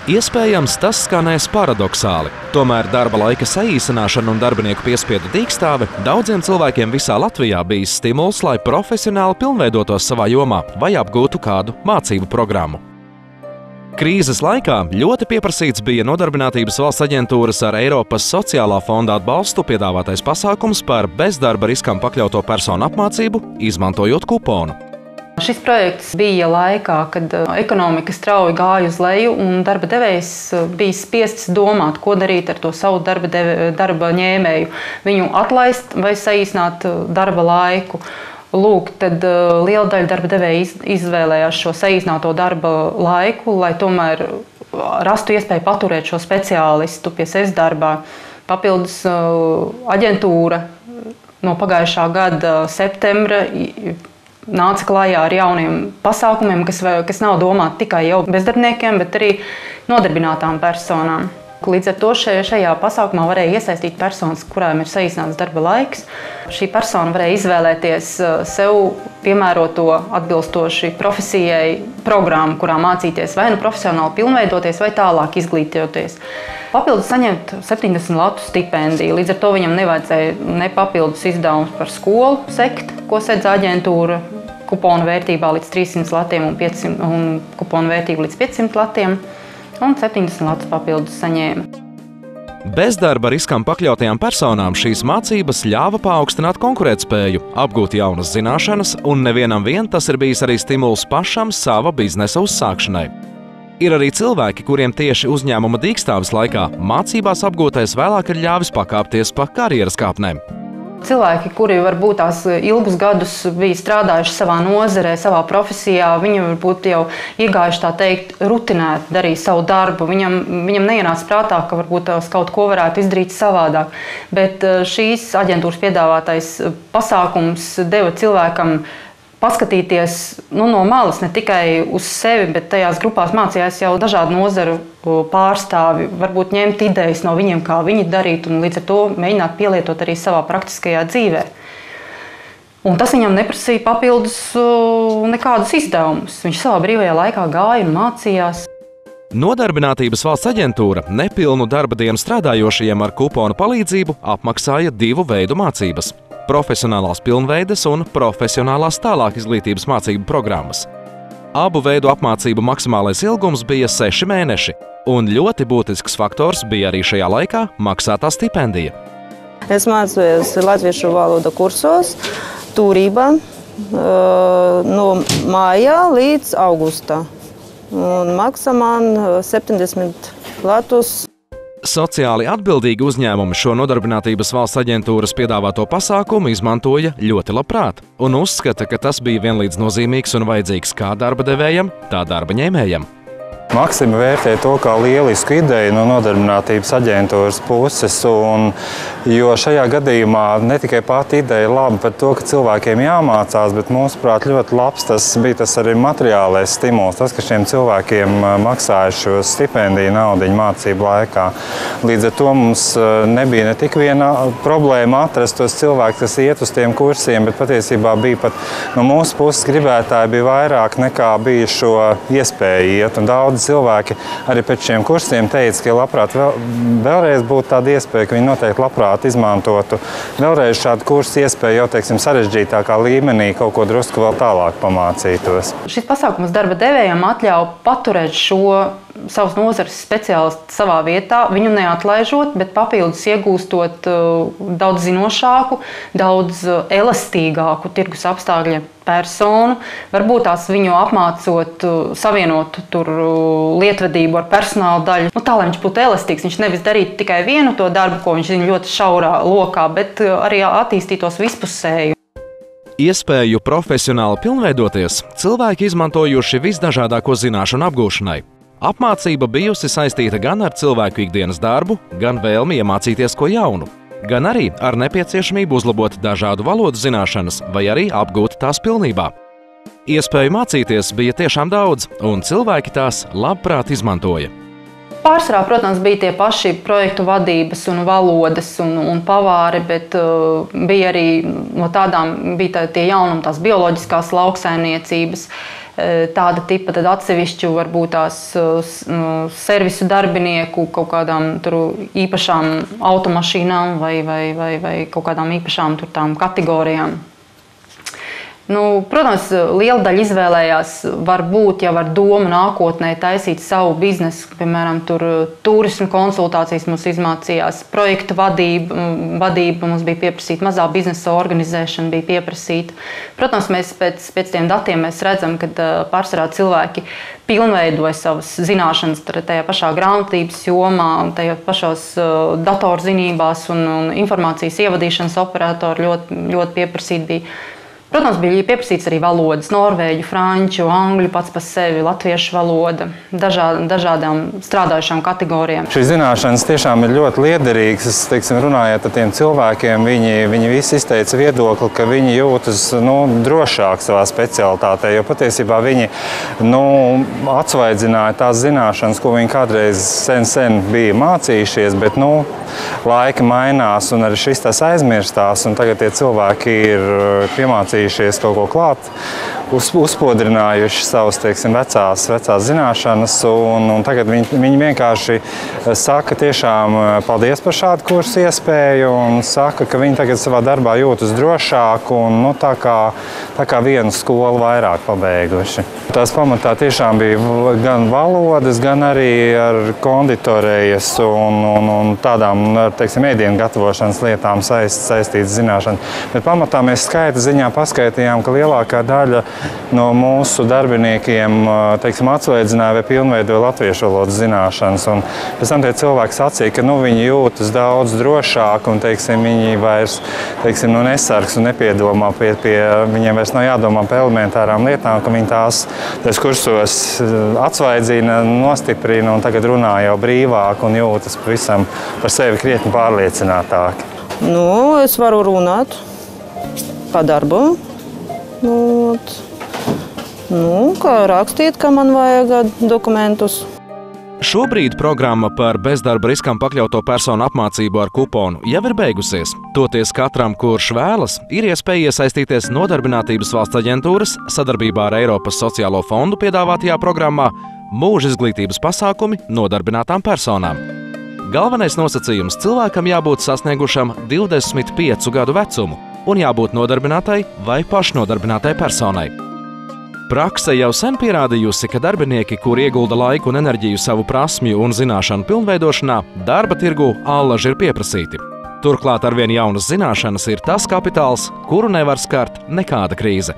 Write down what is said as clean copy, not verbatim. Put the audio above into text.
Iespējams, tas skanēs paradoksāli. Tomēr darba laika saīsināšana un darbinieku piespiedu dīkstāve daudziem cilvēkiem visā Latvijā bijis stimuls, lai profesionāli pilnveidotos savā jomā vai apgūtu kādu mācību programmu. Krīzes laikā ļoti pieprasīts bija Nodarbinātības valsts aģentūras ar Eiropas sociālā fonda atbalstu piedāvātais pasākums par bezdarba riskam pakļauto personu apmācību, izmantojot kuponu. Šis projekts bija laikā, kad ekonomika strauji gāja uz leju un darba devējs bija spiests domāt, ko darīt ar to savu darba ņēmēju. Viņu atlaist vai saīsināt darba laiku. Lūk, tad liela daļa darba devēja izvēlējās šo saīsināto darba laiku, lai tomēr rastu iespēju paturēt šo speciālistu pie sevis darbā. Papildus aģentūra no pagājušā gada septembra nāca klajā ar jauniem pasākumiem, kas nav domāti tikai jau bezdarbniekiem, bet arī nodarbinātām personām. Līdz ar to šajā pasākumā varēja iesaistīt personas, kurām ir saīsināts darba laiks. Šī persona varēja izvēlēties sev piemēroto atbilstoši profesijai programmu, kurā mācīties vai nu profesionāli pilnveidoties, vai tālāk izglītoties. Papildus saņemt 70 latu stipendiju. Līdz ar to viņam nevajadzēja ne papildus izdevumus par skolu sekt, ko sedz aģentūra, kuponu vērtībā līdz 300 latiem un kuponu vērtību līdz 500 latiem. Un 70 latus papildus saņēma. Bezdarba riskam pakļautajām personām šīs mācības ļāva paaugstināt konkurētspēju, apgūt jaunas zināšanas, un nevienam vien tas ir bijis arī stimuls pašam sava biznesa uzsākšanai. Ir arī cilvēki, kuriem tieši uzņēmuma dīkstāves laikā mācībās apgūtais vēlāk ir ļāvis pakāpties pa karjeras kāpnēm. Cilvēki, kuri varbūt tās ilgus gadus bija strādājuši savā nozarē, savā profesijā, viņi varbūt jau iegājuši, tā teikt, rutinēti darīt savu darbu. Viņam neienāca prātā, ka varbūt kaut ko varētu izdarīt savādāk. Bet šīs aģentūras piedāvātais pasākums deva cilvēkam paskatīties no malas, ne tikai uz sevi, bet tajās grupās mācījās jau dažādu nozaru pārstāvi, varbūt ņemt idejas no viņiem, kā viņi darīt, un līdz ar to mēģināt pielietot arī savā praktiskajā dzīvē. Un tas viņam neprasīja papildus nekādus izdevumus. Viņš savā brīvajā laikā gāja un mācījās. Nodarbinātības valsts aģentūra nepilnu darba dienu strādājošajiem ar kuponu palīdzību apmaksāja divu veidu mācības – profesionālās pilnveides un profesionālās tālāk izglītības mācību programmas. Abu veidu apmācību maksimālais ilgums bija 6 mēneši, un ļoti būtisks faktors bija arī šajā laikā maksātā stipendija. Es mācījos latviešu valodu kursos, turībā no māja līdz augustā. Un maksā man 70 latus. Sociāli atbildīgi uzņēmumi šo Nodarbinātības valsts aģentūras piedāvāto pasākumu izmantoja ļoti labprāt un uzskata, ka tas bija vienlīdz nozīmīgs un vajadzīgs kā darba devējam, tā darba ņēmējam. Maksima vērtē to kā lielisku ideju no Nodarbinātības aģentūras puses, jo šajā gadījumā ne tikai pati ideja ir laba par to, ka cilvēkiem jāmācās, bet mūsuprāt ļoti labs tas bija tas arī materiālais stimuls, tas, ka šiem cilvēkiem maksāja šo stipendiju naudiņu mācību laikā. Līdz ar to mums nebija ne tik viena problēma atrast tos cilvēkus, kas iet uz tiem kursiem, bet patiesībā bija pat no mūsu puses gribētāji bija vairāk nekā bija šo iespēju iet. Un daudz cilvēki arī pēc šiem kursiem teica, ka labprāt vēlreiz būtu tāda iespēja, ka viņi noteikti labprāt izmantotu vēlreiz šādu kursu iespēju jau, teiksim, sarežģītākā līmenī kaut ko drusku vēl tālāk pamācītos. Šis pasākums darba devējam atļauj paturēt šo savas nozares speciālistu savā vietā, viņu neatlaižot, bet papildus iegūstot daudz zinošāku, daudz elastīgāku tirgus apstākļu personu, varbūt tās viņu apmācot, savienot tur lietvedību ar personāla daļu. Tā, lai viņš būtu elastīgs, viņš nevis darītu tikai vienu to darbu, ko viņš zina ļoti šaurā lokā, bet arī attīstītos vispusēji. Iespēju profesionāli pilnveidoties cilvēki izmantojuši visdažādāko zināšanu apgūšanai. Apmācība bijusi saistīta gan ar cilvēku ikdienas darbu, gan vēlmi iemācīties ko jaunu, gan arī ar nepieciešamību uzlabot dažādu valodu zināšanas vai arī apgūt tās pilnībā. Iespēju mācīties bija tiešām daudz, un cilvēki tās labprāt izmantoja. Pārsvarā, protams, bija tie paši projektu vadības un valodas un pavāri, bet bija arī no tādām bija tie jaunumi, tās bioloģiskās lauksaimniecības, tāda tipa tad atsevišķu varbūt tās servisu darbinieku kaut kādām tur īpašām automašīnām vai kaut kādām īpašām tur tām kategorijām. Protams, liela daļa izvēlējās varbūt jau ar domu nākotnē taisīt savu biznesu. Piemēram, turismu konsultācijas mums izmācījās, projektu vadība mums bija pieprasīta, mazā biznesa organizēšana bija pieprasīta. Protams, mēs pēc tiem datiem mēs redzam, ka pārsvarā cilvēki pilnveidoja savas zināšanas tajā pašā grāmatvedības jomā, tajā pašās datorzinībās un informācijas ievadīšanas operatori ļoti pieprasīti bija. Protams, bija pieprasīts arī valodas, norvēģu, franču, angļu pats par sevi, latviešu valoda, dažādām strādājušām kategorijām. Šīs zināšanas tiešām ir ļoti liederīgas. Runājot ar tiem cilvēkiem, viņi visi izteica viedokli, ka viņi jūtas drošāk savā specialitātē, jo patiesībā viņi atsvaidzināja tās zināšanas, ko viņi kādreiz sen bija mācījušies, bet laika mainās un arī šis tas aizmirstās, un tagad tie cilvēki ir piemācījušies kaut ko klāt, uzspodrinājuši savas, vecās zināšanas, un tagad viņi vienkārši saka tiešām paldies par šādu kursu iespēju, un saka, ka viņi tagad savā darbā jūtas drošāk, un tā kā vienu skolu vairāk pabeiguši. Tās pamatā tiešām bija gan valodas, gan arī ar konditorējas un tādām, ēdienu gatavošanas lietām saistītas zināšanas. Bet pamatā mēs skaita ziņā paskaitījām, ka lielākā daļa no mūsu darbiniekiem atsveidzināja vai pilnveidoja latviešu valodas zināšanas. Un pēc tam tie cilvēki sacīja, ka viņi jūtas daudz drošāk un viņi vairs nesargs un nepiedomā viņiem vairs nav jādomā par elementārām lietām, ka viņi tās kursos atsvaidzina, nostiprina un tagad runā jau brīvāk un jūtas pavisam par sevi krietni pārliecinātāki. Es varu runāt par darbu. Kā rakstīt, ka man vajag dokumentus. Šobrīd programma par bezdarba riskam pakļauto personu apmācību ar kuponu jau ir beigusies. Toties katram, kurš vēlas, ir iespēja iesaistīties Nodarbinātības valsts aģentūras sadarbībā ar Eiropas sociālo fondu piedāvātajā programmā Mūža izglītības pasākumi nodarbinātām personām. Galvenais nosacījums cilvēkam jābūt sasniegušam 25 gadu vecumu un jābūt nodarbinātai vai pašnodarbinātai personai. Prakse jau sen pierādījusi, ka darbinieki, kuri iegulda laiku un enerģiju savu prasmju un zināšanu pilnveidošanā, darba tirgū allaži ir pieprasīti. Turklāt arvien jaunas zināšanas ir tas kapitāls, kuru nevar skart nekāda krīze.